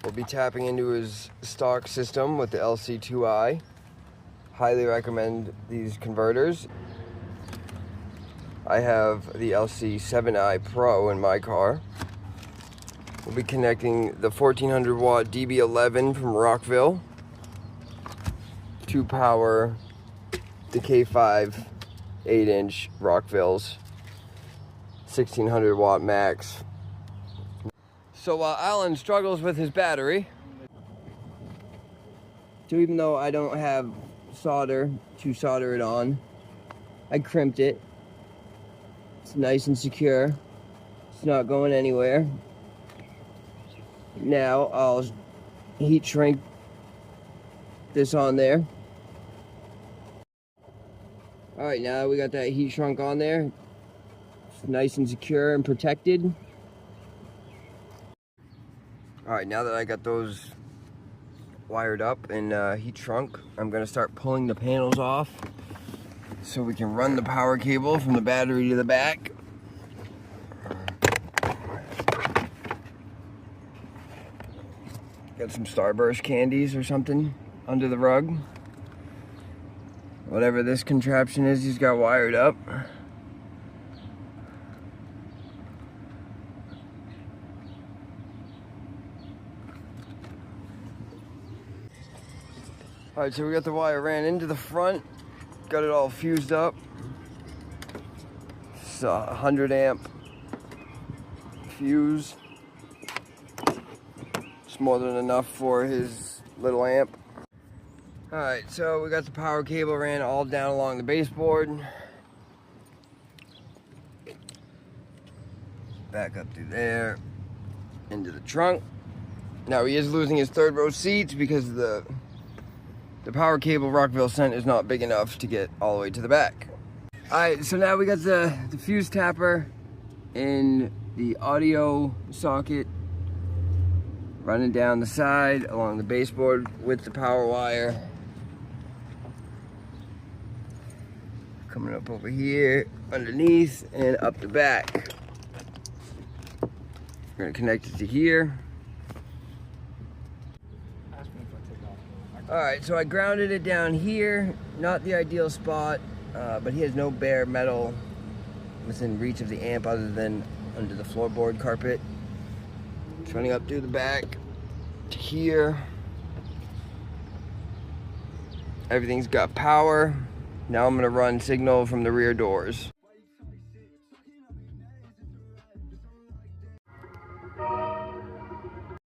We'll be tapping into his stock system with the LC2i. Highly recommend these converters. I have the LC7i Pro in my car. We'll be connecting the 1400 watt DB11 from Rockville to power the K5 8-inch Rockville's 1600 watt max. So while Alan struggles with his battery, so even though I don't have solder to solder it on, I crimped it. It's nice and secure. It's not going anywhere. Now I'll heat shrink this on there. Alright, now we got that heat shrunk on there. It's nice and secure and protected. Alright, now that I got those wired up and heat shrunk, I'm going to start pulling the panels off so we can run the power cable from the battery to the back. Got some Starburst candies or something under the rug. Whatever this contraption is, he's got wired up. Alright, so we got the wire ran into the front, got it all fused up. It's a 100 amp fuse. It's more than enough for his little amp. Alright, so we got the power cable ran all down along the baseboard. Back up through there, into the trunk. Now he is losing his third row seats because the power cable Rockville sent is not big enough to get all the way to the back. Alright, so now we got the fuse tapper in the audio socket running down the side along the baseboard with the power wire. Coming up over here, underneath, and up the back. We're gonna connect it to here. Alright, so I grounded it down here. Not the ideal spot, but he has no bare metal within reach of the amp other than under the floorboard carpet. It's running up through the back to here. Everything's got power. Now I'm gonna run signal from the rear doors.